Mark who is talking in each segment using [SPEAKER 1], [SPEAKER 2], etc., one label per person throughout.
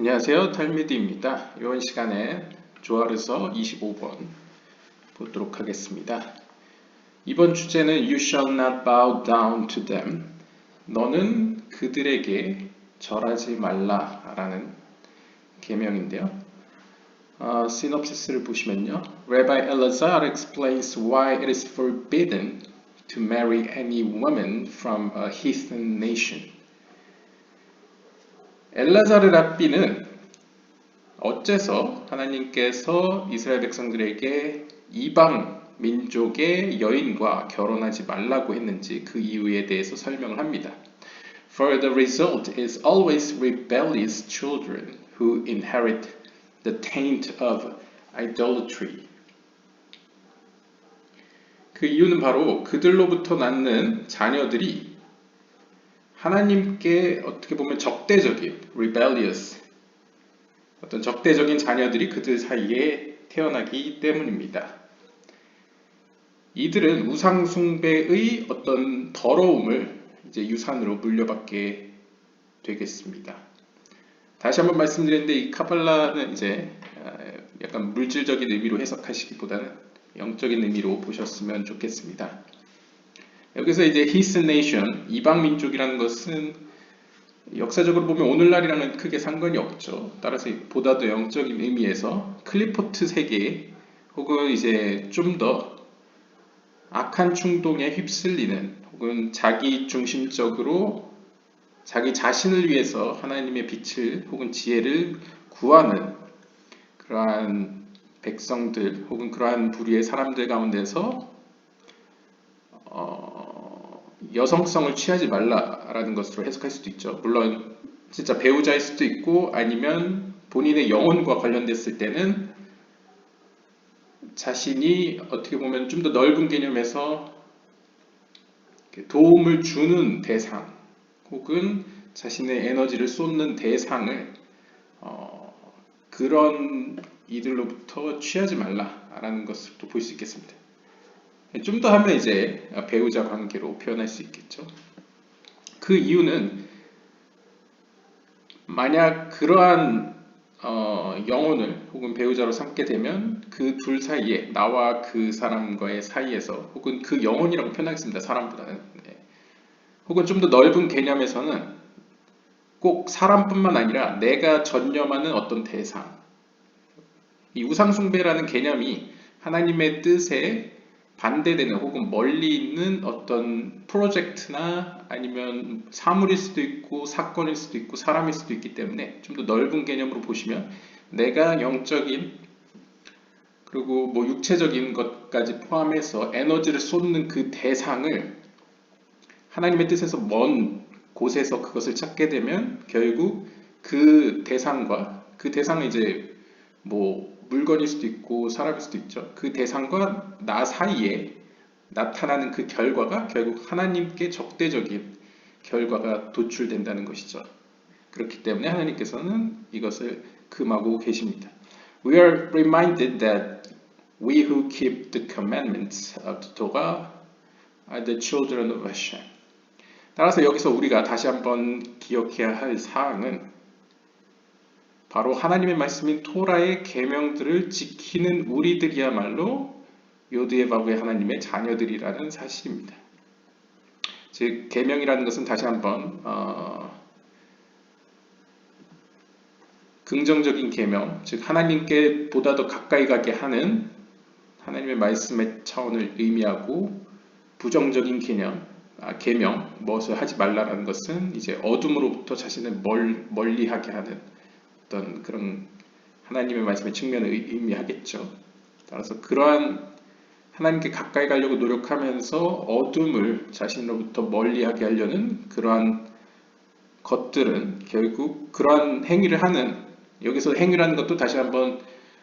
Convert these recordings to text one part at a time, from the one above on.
[SPEAKER 1] 안녕하세요. 탈미드입니다. 이번 시간에 조아르서 25번 보도록 하겠습니다. 이번 주제는 You shall not bow down to them. 너는 그들에게 절하지 말라 라는 계명인데요. 시놉시스를 보시면요. Rabbi Elazar explains why it is forbidden to marry any woman from a heathen nation. 엘라자르 랍비는 어째서 하나님께서 이스라엘 백성들에게 이방 민족의 여인과 결혼하지 말라고 했는지 그 이유에 대해서 설명을 합니다. For the result is always rebellious children who inherit the taint of idolatry. 그 이유는 바로 그들로부터 낳는 자녀들이 하나님께 어떻게 보면 적대적인 rebellious 어떤 적대적인 자녀들이 그들 사이에 태어나기 때문입니다. 이들은 우상 숭배의 어떤 더러움을 이제 유산으로 물려받게 되겠습니다. 다시 한번 말씀드리는데 이 카발라는 이제 약간 물질적인 의미로 해석하시기보다는 영적인 의미로 보셨으면 좋겠습니다. 여기서 이제 heathen nation, 이방 민족이라는 것은 역사적으로 보면 오늘날이랑은 크게 상관이 없죠. 따라서 보다 더 영적인 의미에서 클리포트 세계 혹은 이제 좀 더 악한 충동에 휩쓸리는 혹은 자기 중심적으로 자기 자신을 위해서 하나님의 빛을 혹은 지혜를 구하는 그러한 백성들 혹은 그러한 부류의 사람들 가운데서 여성성을 취하지 말라라는 것으로 해석할 수도 있죠. 물론 진짜 배우자일 수도 있고 아니면 본인의 영혼과 관련됐을 때는 자신이 어떻게 보면 좀 더 넓은 개념에서 도움을 주는 대상 혹은 자신의 에너지를 쏟는 대상을 그런 이들로부터 취하지 말라라는 것을 또 볼 수 있겠습니다. 좀 더 하면 이제 배우자 관계로 표현할 수 있겠죠. 그 이유는 만약 그러한 영혼을 혹은 배우자로 삼게 되면 그 둘 사이에 나와 그 사람과의 사이에서 혹은 그 영혼이라고 표현하겠습니다. 사람보다는 혹은 좀 더 넓은 개념에서는 꼭 사람뿐만 아니라 내가 전념하는 어떤 대상 이 우상숭배라는 개념이 하나님의 뜻에 반대되는 혹은 멀리 있는 어떤 프로젝트나 아니면 사물일 수도 있고 사건일 수도 있고 사람일 수도 있기 때문에 좀 더 넓은 개념으로 보시면 내가 영적인 그리고 뭐 육체적인 것까지 포함해서 에너지를 쏟는 그 대상을 하나님의 뜻에서 먼 곳에서 그것을 찾게 되면 결국 그 대상과 그 대상은 이제 뭐 물건일 수도 있고 사람일 수도 있죠. 그 대상과 나 사이에 나타나는 그 결과가 결국 하나님께 적대적인 결과가 도출된다는 것이죠. 그렇기 때문에 하나님께서는 이것을 금하고 계십니다. We are reminded that we who keep the commandments of the Torah are the children of Hashem. 따라서 여기서 우리가 다시 한번 기억해야 할 사항은 바로 하나님의 말씀인 토라의 계명들을 지키는 우리들이야말로 요드에바브의 하나님의 자녀들이라는 사실입니다. 즉 계명이라는 것은 다시 한번 긍정적인 계명, 즉 하나님께 보다 더 가까이 가게 하는 하나님의 말씀의 차원을 의미하고 부정적인 계명, 무엇을 하지 말라라는 것은 이제 어둠으로부터 자신을 멀리하게 하는 어떤 그런 하나님의 말씀의 측면을 의미하겠죠. 따라서 그러한 하나님께 가까이 가려고 노력하면서 어둠을 자신으로부터 멀리하게 하려는 그러한 것들은 결국 그러한 행위를 하는 여기서 행위라는 것도 다시 한번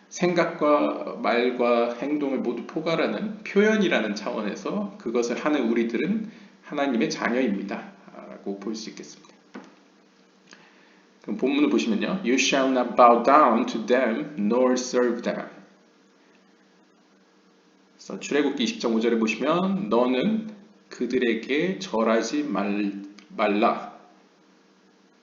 [SPEAKER 1] 생각과 말과 행동을 모두 포괄하는 표현이라는 차원에서 그것을 하는 우리들은 하나님의 자녀입니다. 라고 볼 수 있겠습니다. 그럼 본문을 보시면요. You shall not bow down to them nor serve them. 그래서 출애굽기 20장 5절에 보시면 너는 그들에게 절하지 말라.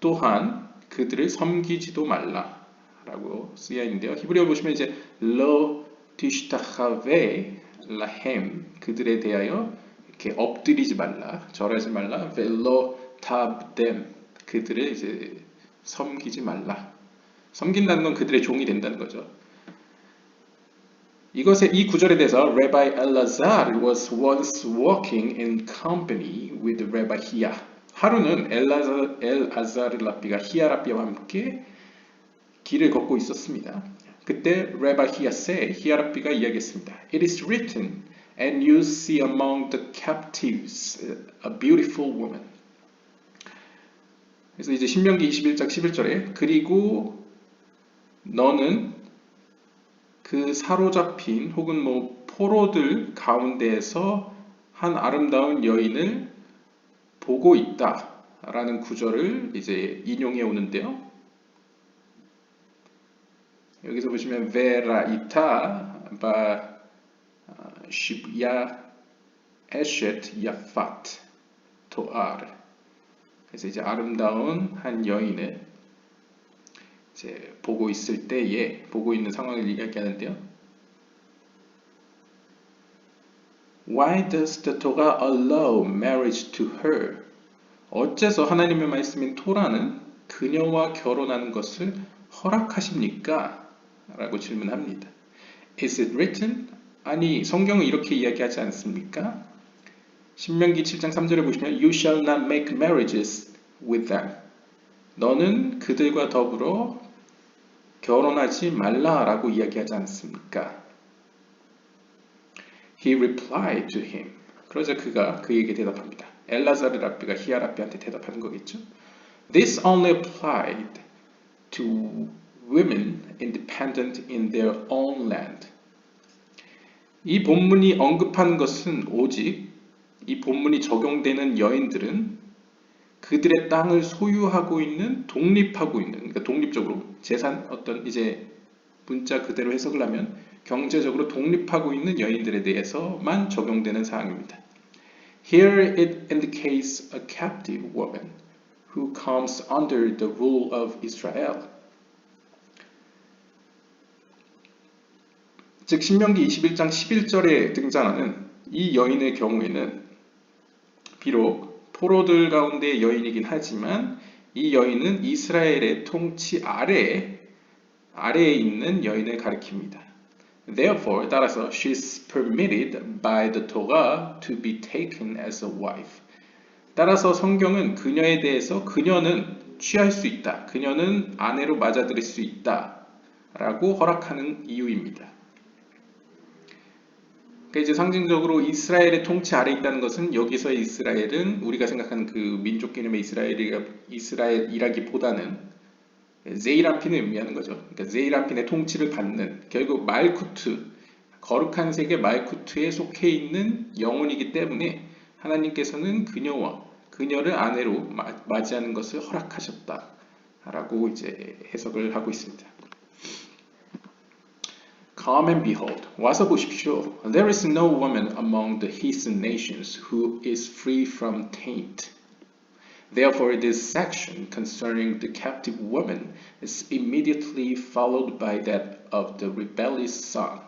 [SPEAKER 1] 또한 그들을 섬기지도 말라라고 쓰여 있는데요. 히브리어 보시면 이제 lo tishtachave lahem 그들에 대하여 이렇게 엎드리지 말라, 절하지 말라, vello tabdem 그들을 이제 섬기지 말라. 섬긴다는 건 그들의 종이 된다는 거죠. 이 구절에 대해서 Rabbi Elazar was once walking in company with Rabbi Hia. 하루는 엘아자르 랍비가 히야 랍비와 함께 길을 걷고 있었습니다. 그때 Rabbi Hia said, 히야 랍비가 이야기했습니다. It is written, and you see among the captives a beautiful woman. 그래서 이제 신명기 21장 11절에 그리고 너는 그 사로잡힌 혹은 뭐 포로들 가운데에서 한 아름다운 여인을 보고 있다 라는 구절을 이제 인용해 오는데요. 여기서 보시면 베라이타 바 십야 에셋 야팟 토아르 그래서 이제 아름다운 한 여인을 이제 보고 있을 때에 보고 있는 상황을 이야기하는데요. Why does the Torah allow marriage to her? 어째서 하나님의 말씀인 토라는 그녀와 결혼하는 것을 허락하십니까? 라고 질문합니다. Is it written? 아니 성경은 이렇게 이야기하지 않습니까? 신명기 7장 3절에 보시면 You shall not make marriages with them. 너는 그들과 더불어 결혼하지 말라라고 이야기하지 않습니까? He replied to him. 그러자 그가 그에게 대답합니다. 엘라자르 랍비가 히야 랍비한테 대답하는 거겠죠. This only applied to women independent in their own land. 이 본문이 언급하는 것은 오직 이 본문이 적용되는 여인들은 그들의 땅을 소유하고 있는, 독립하고 있는, 그러니까 독립적으로 재산 어떤 이제 문자 그대로 해석을 하면 경제적으로 독립하고 있는 여인들에 대해서만 적용되는 사항입니다. Here it indicates a captive woman who comes under the rule of Israel. 즉 신명기 21장 11절에 등장하는 이 여인의 경우에는 비록 포로들 가운데 여인이긴 하지만 이 여인은 이스라엘의 통치 아래에 있는 여인을 가리킵니다. Therefore, 따라서 she is permitted by the Torah to be taken as a wife. 따라서 성경은 그녀에 대해서 그녀는 취할 수 있다. 그녀는 아내로 맞아들일 수 있다. 라고 허락하는 이유입니다. 그러니까 이제 상징적으로 이스라엘의 통치 아래 있다는 것은 여기서의 이스라엘은 우리가 생각하는 그 민족 개념의 이스라엘이라기보다는 제이라핀을 의미하는 거죠. 그러니까 제이라핀의 통치를 받는 결국 말쿠트 거룩한 세계 말쿠트에 속해 있는 영혼이기 때문에 하나님께서는 그녀를 아내로 맞이하는 것을 허락하셨다라고 이제 해석을 하고 있습니다. Come and behold, 와서 보십시오. There is no woman among the heathen nations who is free from taint. Therefore, this section concerning the captive woman is immediately followed by that of the rebellious son,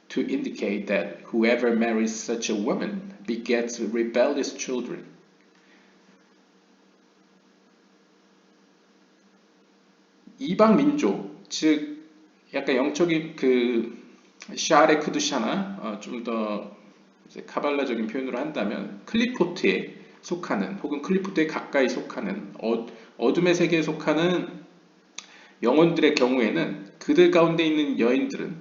[SPEAKER 1] to indicate that whoever marries such a woman begets rebellious children. 이방 민족, 즉 약간 영적인 그 샤레 크두샤나 좀 더 카발라적인 표현으로 한다면 클리포트에 속하는 혹은 클리포트에 가까이 속하는 어둠의 세계에 속하는 영혼들의 경우에는 그들 가운데 있는 여인들은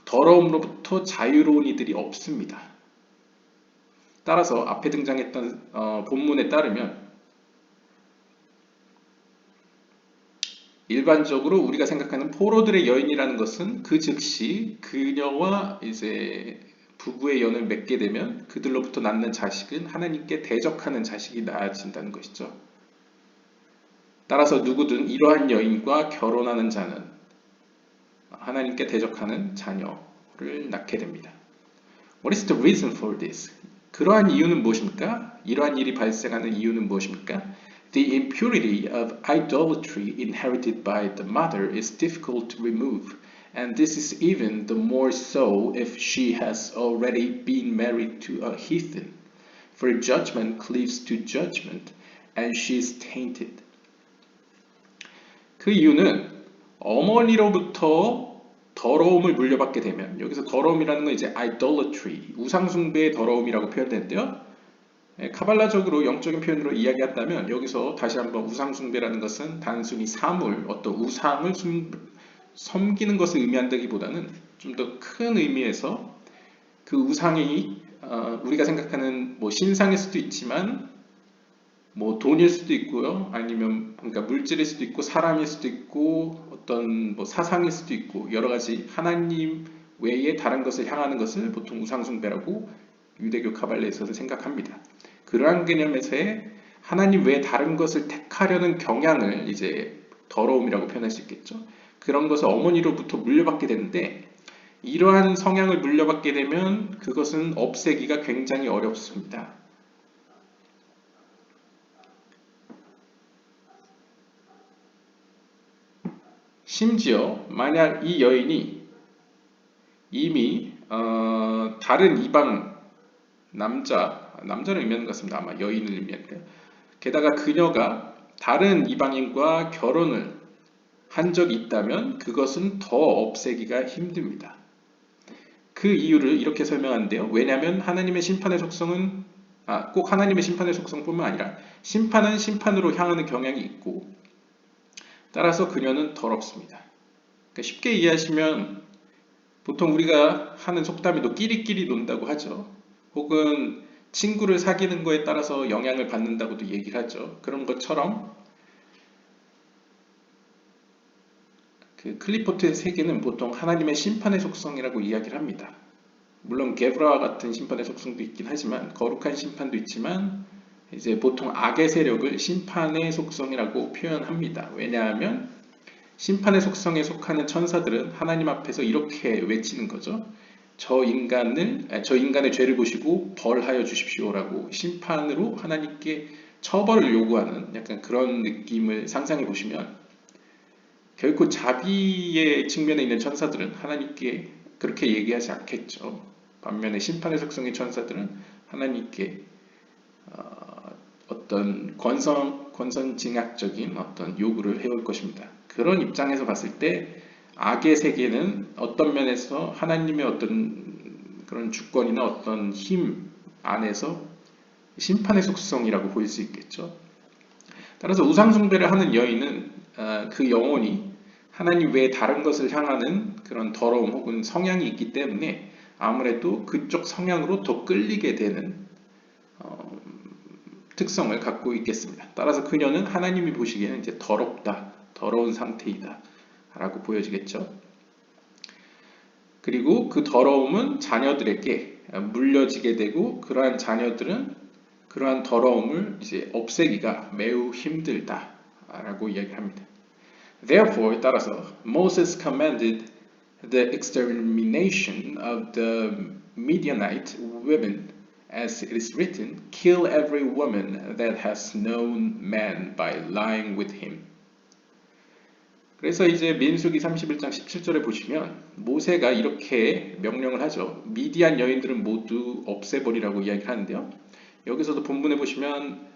[SPEAKER 1] 더러움으로부터 자유로운 이들이 없습니다. 따라서 앞에 등장했던 본문에 따르면 일반적으로 우리가 생각하는 포로들의 여인이라는 것은 그 즉시 그녀와 이제 부부의 연을 맺게 되면 그들로부터 낳는 자식은 하나님께 대적하는 자식이 낳아진다는 것이죠. 따라서 누구든 이러한 여인과 결혼하는 자는 하나님께 대적하는 자녀를 낳게 됩니다. What is the reason for this? 그러한 이유는 무엇입니까? 이러한 일이 발생하는 이유는 무엇입니까? The impurity of idolatry inherited by the mother is difficult to remove, and this is even the more so if she has already been married to a heathen. For judgment cleaves to judgment, and she is tainted. 그 이유는 어머니로부터 더러움을 물려받게 되면, 여기서 더러움이라는 건 이제 idolatry, 우상숭배의 더러움이라고 표현되는데요. 카발라적으로 영적인 표현으로 이야기한다면 여기서 다시 한번 우상숭배라는 것은 단순히 사물, 어떤 우상을 섬기는 것을 의미한다기보다는 좀 더 큰 의미에서 그 우상이 우리가 생각하는 뭐 신상일 수도 있지만 뭐 돈일 수도 있고요, 아니면 그러니까 물질일 수도 있고 사람일 수도 있고 어떤 뭐 사상일 수도 있고 여러 가지 하나님 외에 다른 것을 향하는 것을 보통 우상숭배라고 유대교 카발레에서는 생각합니다. 그러한 개념에서의 하나님 외에 다른 것을 택하려는 경향을 이제 더러움이라고 표현할 수 있겠죠. 그런 것을 어머니로부터 물려받게 되는데 이러한 성향을 물려받게 되면 그것은 없애기가 굉장히 어렵습니다. 심지어 만약 이 여인이 이미 다른 이방 남자를 의미하는 것 같습니다. 아마 여인을 의미하니까요. 게다가 그녀가 다른 이방인과 결혼을 한 적이 있다면 그것은 더 없애기가 힘듭니다. 그 이유를 이렇게 설명하는데요. 왜냐하면 하나님의 심판의 속성은 꼭 하나님의 심판의 속성뿐만 아니라 심판은 심판으로 향하는 경향이 있고 따라서 그녀는 더럽습니다. 그러니까 쉽게 이해하시면 보통 우리가 하는 속담에도 끼리끼리 논다고 하죠. 혹은 친구를 사귀는 거에 따라서 영향을 받는다고도 얘기를 하죠. 그런 것처럼 그 클리포트의 세계는 보통 하나님의 심판의 속성이라고 이야기를 합니다. 물론 게브라와 같은 심판의 속성도 있긴 하지만 거룩한 심판도 있지만 이제 보통 악의 세력을 심판의 속성이라고 표현합니다. 왜냐하면 심판의 속성에 속하는 천사들은 하나님 앞에서 이렇게 외치는 거죠. 저 인간의 죄를 보시고 벌하여 주십시오라고 심판으로 하나님께 처벌을 요구하는 약간 그런 느낌을 상상해 보시면 결코 자비의 측면에 있는 천사들은 하나님께 그렇게 얘기하지 않겠죠. 반면에 심판의 속성의 천사들은 하나님께 어떤 권선징악적인 어떤 요구를 해올 것입니다. 그런 입장에서 봤을 때 악의 세계는 어떤 면에서 하나님의 어떤 그런 주권이나 어떤 힘 안에서 심판의 속성이라고 보일 수 있겠죠. 따라서 우상숭배를 하는 여인은 그 영혼이 하나님 외에 다른 것을 향하는 그런 더러움 혹은 성향이 있기 때문에 아무래도 그쪽 성향으로 더 끌리게 되는 특성을 갖고 있겠습니다. 따라서 그녀는 하나님이 보시기에는 이제 더럽다, 더러운 상태이다 라고 보여지겠죠. 그리고 그 더러움은 자녀들에게 물려지게 되고 그러한 자녀들은 그러한 더러움을 이제 없애기가 매우 힘들다 라고 이야기합니다. Therefore, 따라서 Moses commanded the extermination of the Midianite women as it is written, kill every woman that has known man by lying with him. 그래서 이제 민수기 31장 17절에 보시면 모세가 이렇게 명령을 하죠. 미디안 여인들은 모두 없애버리라고 이야기를 하는데요. 여기서도 본문에 보시면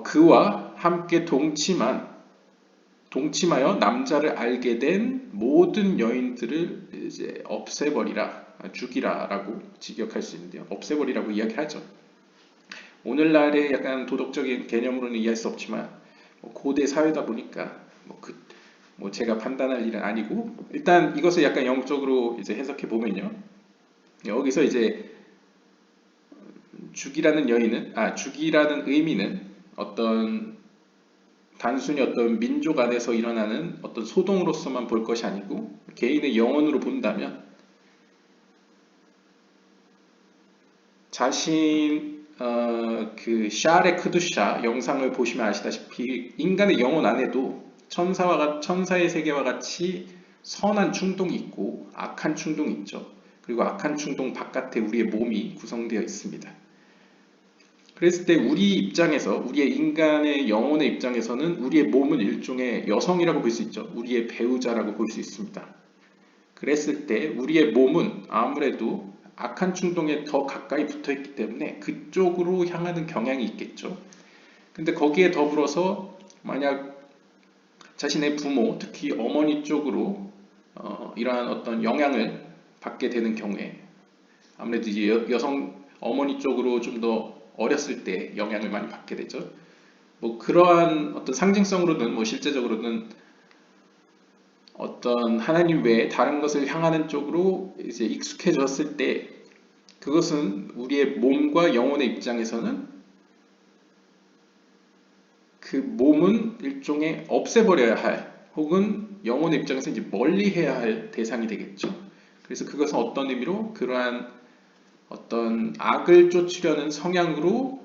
[SPEAKER 1] 그와 함께 동침하여 남자를 알게 된 모든 여인들을 이제 없애버리라, 죽이라라고 직역할 수 있는데요. 없애버리라고 이야기하죠. 오늘날의 약간 도덕적인 개념으로는 이해할 수 없지만 고대 사회다 보니까 제가 판단할 일은 아니고 일단 이것을 약간 영적으로 이제 해석해 보면요. 여기서 이제 죽이라는 의미는 단순히 어떤 민족 안에서 일어나는 어떤 소동으로서만 볼 것이 아니고 개인의 영혼으로 본다면 자신 그 샤레 크두샤 영상을 보시면 아시다시피 인간의 영혼 안에도 천사의 세계와 같이 선한 충동이 있고 악한 충동이 있죠. 그리고 악한 충동 바깥에 우리의 몸이 구성되어 있습니다. 그랬을 때 우리 입장에서, 우리의 인간의 영혼의 입장에서는 우리의 몸은 일종의 여성이라고 볼 수 있죠. 우리의 배우자라고 볼 수 있습니다. 그랬을 때 우리의 몸은 아무래도 악한 충동에 더 가까이 붙어 있기 때문에 그쪽으로 향하는 경향이 있겠죠. 근데 거기에 더불어서 만약 자신의 부모, 특히 어머니 쪽으로 이러한 어떤 영향을 받게 되는 경우에 아무래도 이제 여성 어머니 쪽으로 좀 더 어렸을 때 영향을 많이 받게 되죠. 뭐 그러한 어떤 상징성으로든 뭐 실제적으로든 어떤 하나님 외에 다른 것을 향하는 쪽으로 이제 익숙해졌을 때 그것은 우리의 몸과 영혼의 입장에서는 그 몸은 일종의 없애버려야 할 혹은 영혼의 입장에서 이제 멀리해야 할 대상이 되겠죠. 그래서 그것은 어떤 의미로 그러한 어떤 악을 쫓으려는 성향으로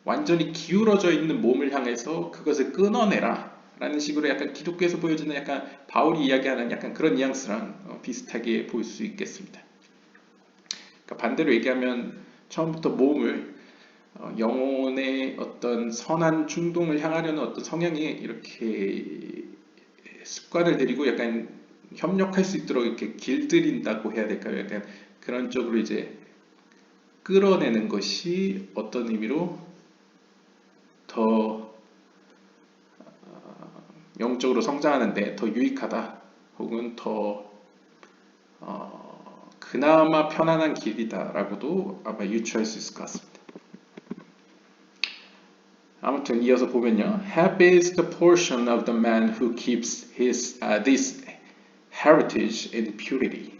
[SPEAKER 1] 완전히 기울어져 있는 몸을 향해서 그것을 끊어내라 라는 식으로 약간 기독교에서 보여지는 약간 바울이 이야기하는 약간 그런 뉘앙스랑 비슷하게 볼 수 있겠습니다. 그러니까 반대로 얘기하면 처음부터 몸을 영혼의 어떤 선한 충동을 향하려는 어떤 성향이 이렇게 습관을 들이고 약간 협력할 수 있도록 이렇게 길들인다고 해야 될까요? 약간 그런 쪽으로 이제 끌어내는 것이 어떤 의미로 더 영적으로 성장하는데 더 유익하다 혹은 더 그나마 편안한 길이다라고도 아마 유추할 수 있을 것 같습니다. 아무튼 이어서 보면요. Happy is the portion of the man who keeps this heritage in purity,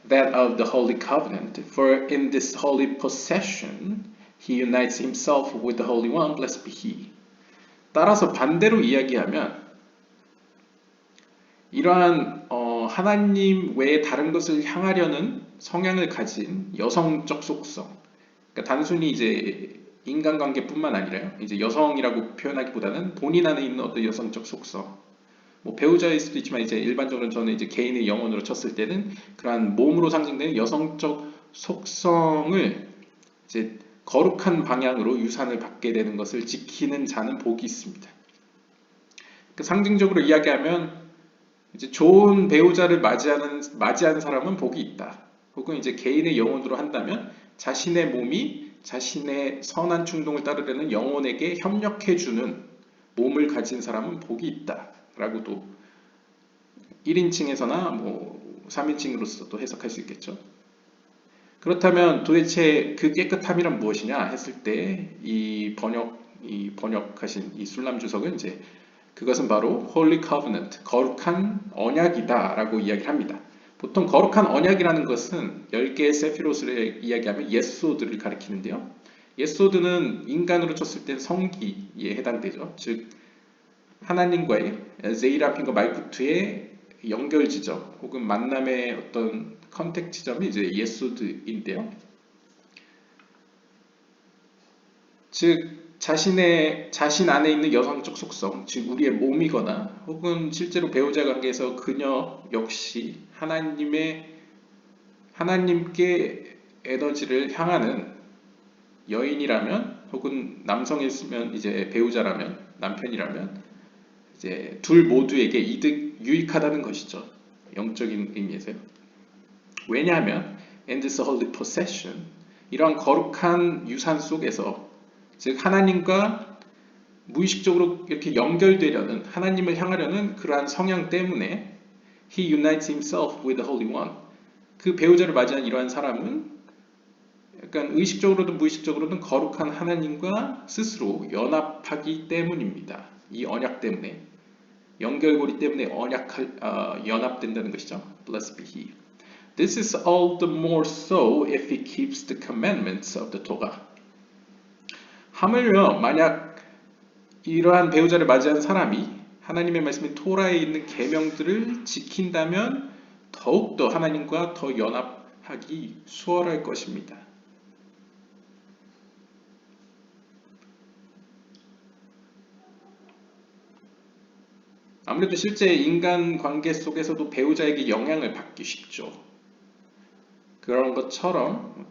[SPEAKER 1] that of the holy covenant. For in this holy possession he unites himself with the Holy One, blessed be he. 따라서 반대로 이야기하면 이러한 하나님 외에 다른 것을 향하려는 성향을 가진 여성적 속성, 그러니까 단순히 이제 인간관계뿐만 아니라요. 이제 여성이라고 표현하기보다는 본인 안에 있는 어떤 여성적 속성, 뭐 배우자일 수도 있지만 이제 일반적으로 저는 이제 개인의 영혼으로 쳤을 때는 그러한 몸으로 상징되는 여성적 속성을 이제 거룩한 방향으로 유산을 받게 되는 것을 지키는 자는 복이 있습니다. 그 상징적으로 이야기하면 이제 좋은 배우자를 맞이하는 사람은 복이 있다. 혹은 이제 개인의 영혼으로 한다면 자신의 몸이 자신의 선한 충동을 따르려는 영혼에게 협력해주는 몸을 가진 사람은 복이 있다. 라고도 1인칭에서나 뭐 3인칭으로서도 해석할 수 있겠죠. 그렇다면 도대체 그 깨끗함이란 무엇이냐 했을 때 이 번역하신 이 술람 주석은 이제 그것은 바로 Holy Covenant, 거룩한 언약이다라고 이야기를 합니다. 보통 거룩한 언약이라는 것은 10개의 세피롯을 이야기하면 예소드를 가리키는데요. 예소드는 인간으로 쳤을 때 성기에 해당되죠. 즉 하나님과의 제이라핀과 말쿠트의 연결 지점 혹은 만남의 어떤 컨택 지점이 이제 예소드인데요. 즉 자신 안에 있는 여성적 속성, 즉 우리의 몸이거나 혹은 실제로 배우자 관계에서 그녀 역시 하나님께 에너지를 향하는 여인이라면 혹은 남성이었으면 이제 배우자라면 남편이라면 이제 둘 모두에게 유익하다는 것이죠. 영적인 의미에서요. 왜냐하면 in this holy possession 이러한 거룩한 유산 속에서 즉 하나님과 무의식적으로 이렇게 연결되려는 하나님을 향하려는 그러한 성향 때문에 he unites himself with the Holy One 그 배우자를 맞이한 이러한 사람은 약간 의식적으로든 무의식적으로든 거룩한 하나님과 스스로 연합하기 때문입니다. 이 언약 때문에 연결고리 때문에 연합된다는 것이죠. Blessed be he. This is all the more so if he keeps the commandments of the Torah. 하물며 만약 이러한 배우자를 맞이한 사람이 하나님의 말씀인 토라에 있는 계명들을 지킨다면 더욱더 하나님과 더 연합하기 수월할 것입니다. 아무래도 실제 인간 관계 속에서도 배우자에게 영향을 받기 쉽죠. 그런 것처럼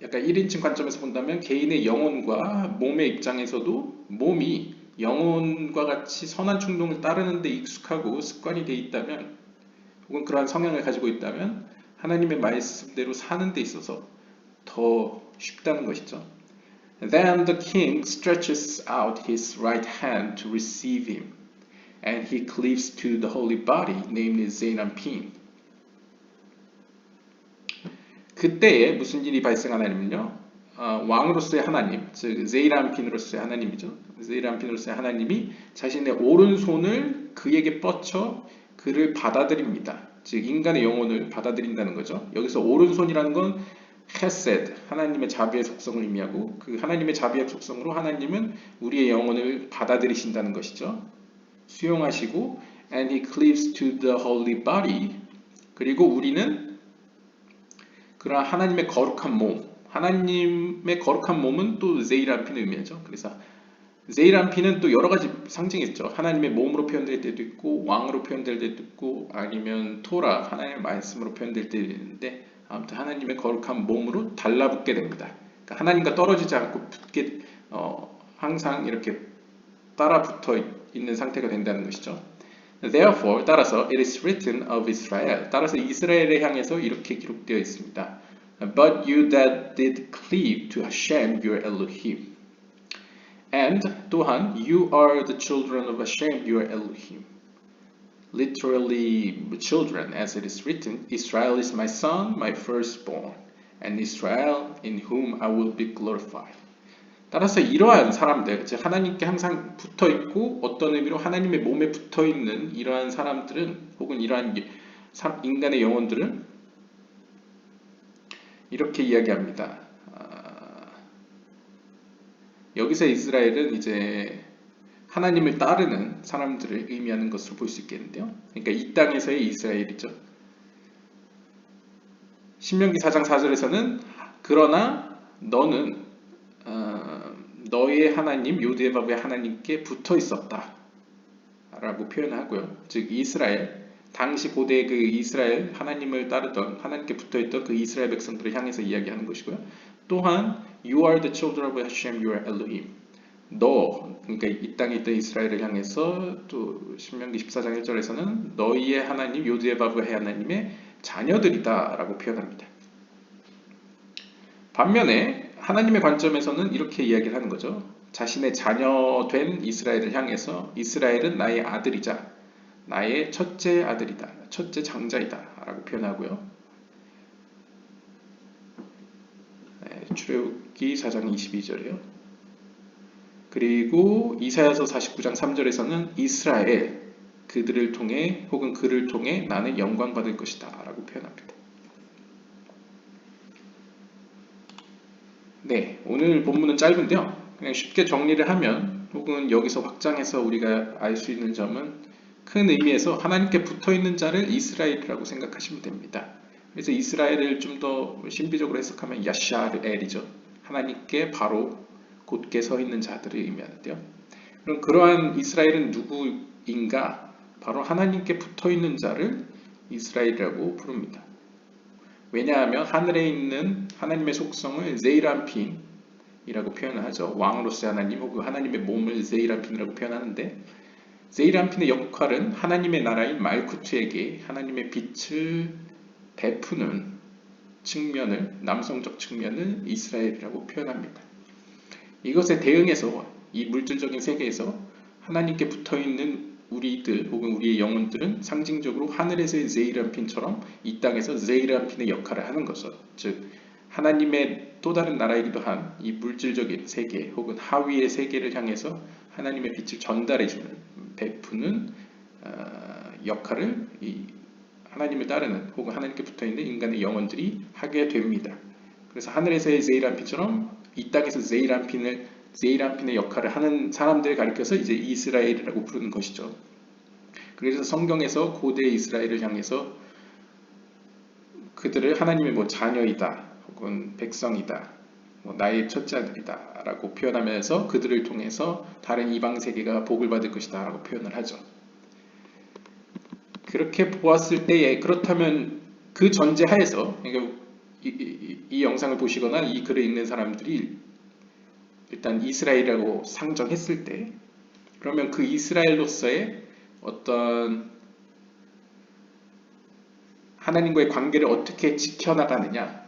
[SPEAKER 1] 약간 1인칭 관점에서 본다면 개인의 영혼과 몸의 입장에서도 몸이 영혼과 같이 선한 충동을 따르는데 익숙하고 습관이 돼 있다면 혹은 그러한 성향을 가지고 있다면 하나님의 말씀대로 사는 데 있어서 더 쉽다는 것이죠. Then the king stretches out his right hand to receive him, and he cleaves to the holy body, namely Zeranpin. 그때에 무슨 일이 발생하냐면요. 왕으로서의 하나님, 즉 제이란핀으로서의 하나님이죠. 제이란핀으로서의 하나님이 자신의 오른손을 그에게 뻗쳐 그를 받아들입니다. 즉 인간의 영혼을 받아들인다는 거죠. 여기서 오른손이라는 건 헤세드, 하나님의 자비의 속성을 의미하고 그 하나님의 자비의 속성으로 하나님은 우리의 영혼을 받아들이신다는 것이죠. 수용하시고 and he cleaves to the holy body. 그리고 우리는 그러나 하나님의 거룩한 몸, 하나님의 거룩한 몸은 또 제이란핀을 의미하죠. 그래서 제이란핀은 또 여러 가지 상징이 있죠. 하나님의 몸으로 표현될 때도 있고 왕으로 표현될 때도 있고 아니면 토라, 하나님의 말씀으로 표현될 때도 있는데 아무튼 하나님의 거룩한 몸으로 달라붙게 됩니다. 그러니까 하나님과 떨어지지 않고 붙게 항상 이렇게 따라 붙어 있는 상태가 된다는 것이죠. Therefore, 따라서 it is written of Israel. 따라서 이스라엘을 향해서 이렇게 기록되어 있습니다. But you that did cleave to Hashem your Elohim. And 또한 you are the children of Hashem your Elohim. Literally children, as it is written, Israel is my son, my firstborn, and Israel in whom I will be glorified. 따라서 이러한 사람들, 즉 하나님께 항상 붙어 있고 어떤 의미로 하나님의 몸에 붙어 있는 이러한 사람들은 혹은 이러한 인간의 영혼들은 이렇게 이야기합니다. 여기서 이스라엘은 이제 하나님을 따르는 사람들을 의미하는 것으로 볼 수 있겠는데요. 그러니까 이 땅에서의 이스라엘이죠. 신명기 4장 4절에서는 그러나 너는 너의 하나님 요드바브의 하나님께 붙어 있었다 라고 표현하고요. 즉 이스라엘 당시 고대 그 이스라엘 하나님을 따르던 하나님께 붙어 있던 그 이스라엘 백성들을 향해서 이야기하는 것이고요. 또한 You are the children of Hashem your Elohim. 너 그러니까 이 땅에 있던 이스라엘을 향해서 또 신명기 14장 1절에서는 너희의 하나님 요드바브의 하나님의 자녀들이다 라고 표현합니다. 반면에 하나님의 관점에서는 이렇게 이야기를 하는 거죠. 자신의 자녀된 이스라엘을 향해서 이스라엘은 나의 아들이자 나의 첫째 아들이다. 첫째 장자이다. 라고 표현하고요. 출애굽기 4장 22절이요. 그리고 이사야서 49장 3절에서는 이스라엘 그들을 통해 혹은 그를 통해 나는 영광 받을 것이다. 라고 표현합니다. 네, 오늘 본문은 짧은데요. 그냥 쉽게 정리를 하면 혹은 여기서 확장해서 우리가 알 수 있는 점은 큰 의미에서 하나님께 붙어있는 자를 이스라엘이라고 생각하시면 됩니다. 그래서 이스라엘을 좀 더 신비적으로 해석하면 야샤르엘이죠. 하나님께 바로 곧게 서 있는 자들을 의미하는데요. 그럼 그러한 이스라엘은 누구인가? 바로 하나님께 붙어있는 자를 이스라엘이라고 부릅니다. 왜냐하면 하늘에 있는 하나님의 속성을 제이란핀이라고 표현을 하죠. 왕으로서의 하나님 혹은 하나님의 몸을 제이란핀이라고 표현하는데 제이란핀의 역할은 하나님의 나라인 말쿠트에게 하나님의 빛을 베푸는 측면을 남성적 측면을 이스라엘이라고 표현합니다. 이것에 대응해서 이 물질적인 세계에서 하나님께 붙어있는 우리들 혹은 우리의 영혼들은 상징적으로 하늘에서의 제이란핀처럼 이 땅에서 제이란핀의 역할을 하는 것이죠. 즉 하나님의 또 다른 나라이기도 한 이 물질적인 세계 혹은 하위의 세계를 향해서 하나님의 빛을 전달해주는 베푸는 역할을 이 하나님을 따르는 혹은 하나님께 붙어있는 인간의 영혼들이 하게 됩니다. 그래서 하늘에서의 제이란핀처럼 이 땅에서 제이란핀의 역할을 하는 사람들을 가리켜서 이제 이스라엘이라고 부르는 것이죠. 그래서 성경에서 고대 이스라엘을 향해서 그들을 하나님의 뭐 자녀이다 혹은 백성이다 뭐 나의 첫째 아들이다 라고 표현하면서 그들을 통해서 다른 이방 세계가 복을 받을 것이다 라고 표현을 하죠. 그렇게 보았을 때에 그렇다면 그 전제하에서 그러니까 이 영상을 보시거나 이 글을 읽는 사람들이 일단 이스라엘이라고 상정했을 때, 그러면 그 이스라엘로서의 어떤 하나님과의 관계를 어떻게 지켜나가느냐라고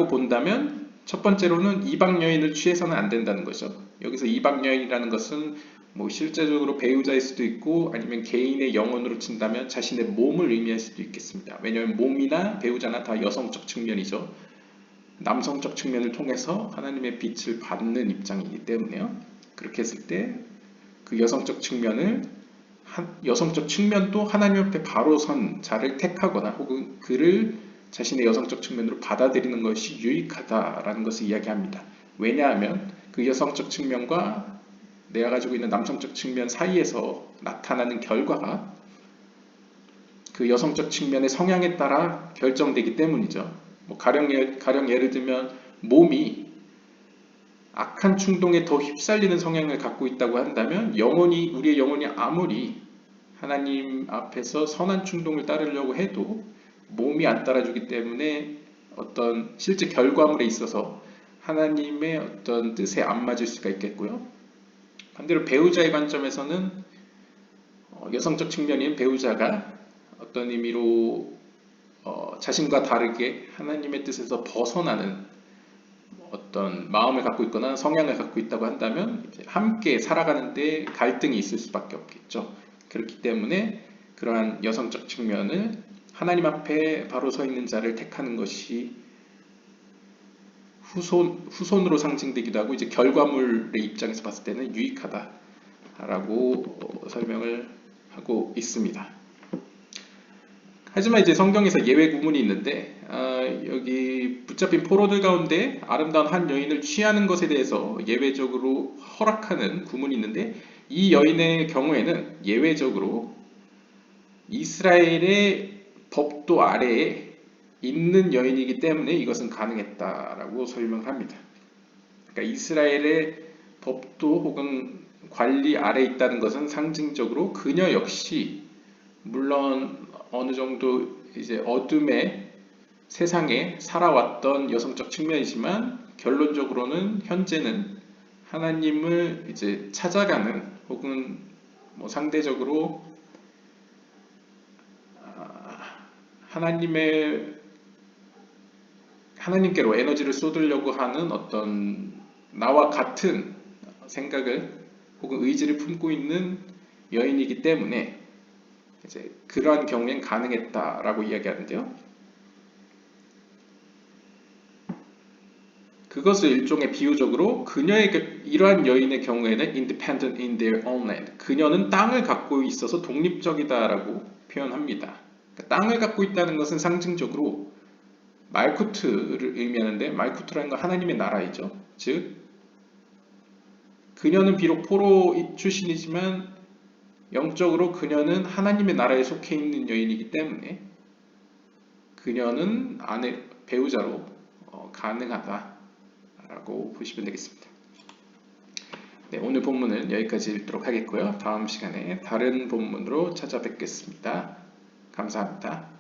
[SPEAKER 1] 본다면, 첫 번째로는 이방 여인을 취해서는 안 된다는 거죠. 여기서 이방 여인이라는 것은 뭐 실제적으로 배우자일 수도 있고, 아니면 개인의 영혼으로 친다면 자신의 몸을 의미할 수도 있겠습니다. 왜냐하면 몸이나 배우자나 다 여성적 측면이죠. 남성적 측면을 통해서 하나님의 빛을 받는 입장이기 때문에요. 그렇게 했을 때 그 여성적 측면도 하나님 앞에 바로 선 자를 택하거나 혹은 그를 자신의 여성적 측면으로 받아들이는 것이 유익하다라는 것을 이야기합니다. 왜냐하면 그 여성적 측면과 내가 가지고 있는 남성적 측면 사이에서 나타나는 결과가 그 여성적 측면의 성향에 따라 결정되기 때문이죠. 뭐 가령 예를 들면 몸이 악한 충동에 더 휩쓸리는 성향을 갖고 있다고 한다면, 우리의 영혼이 아무리 하나님 앞에서 선한 충동을 따르려고 해도 몸이 안 따라주기 때문에 어떤 실제 결과물에 있어서 하나님의 어떤 뜻에 안 맞을 수가 있겠고요. 반대로 배우자의 관점에서는 여성적 측면인 배우자가 어떤 의미로 자신과 다르게 하나님의 뜻에서 벗어나는 어떤 마음을 갖고 있거나 성향을 갖고 있다고 한다면 함께 살아가는데 갈등이 있을 수밖에 없겠죠. 그렇기 때문에 그러한 여성적 측면을 하나님 앞에 바로 서 있는 자를 택하는 것이 후손으로 상징되기도 하고, 이제 결과물의 입장에서 봤을 때는 유익하다라고 설명을 하고 있습니다. 하지만 이제 성경에서 예외 구문이 있는데, 여기 붙잡힌 포로들 가운데 아름다운 한 여인을 취하는 것에 대해서 예외적으로 허락하는 구문이 있는데, 이 여인의 경우에는 예외적으로 이스라엘의 법도 아래에 있는 여인이기 때문에 이것은 가능했다라고 설명합니다. 그러니까 이스라엘의 법도 혹은 관리 아래에 있다는 것은 상징적으로 그녀 역시 물론 어느 정도 이제 어둠의 세상에 살아왔던 여성적 측면이지만, 결론적으로는 현재는 하나님을 이제 찾아가는 혹은 뭐 상대적으로 하나님께로 에너지를 쏟으려고 하는 어떤 나와 같은 생각을 혹은 의지를 품고 있는 여인이기 때문에 이제 그러한 경우엔 가능했다라고 이야기하는데요. 그것을 일종의 비유적으로 이러한 여인의 경우에는 independent in their own land, 그녀는 땅을 갖고 있어서 독립적이다라고 표현합니다. 그러니까 땅을 갖고 있다는 것은 상징적으로 말쿠트를 의미하는데, 말쿠트라는 건 하나님의 나라이죠. 즉 그녀는 비록 포로 출신이지만 영적으로 그녀는 하나님의 나라에 속해 있는 여인이기 때문에 그녀는 배우자로 가능하다라고 보시면 되겠습니다. 네, 오늘 본문은 여기까지 읽도록 하겠고요. 다음 시간에 다른 본문으로 찾아뵙겠습니다. 감사합니다.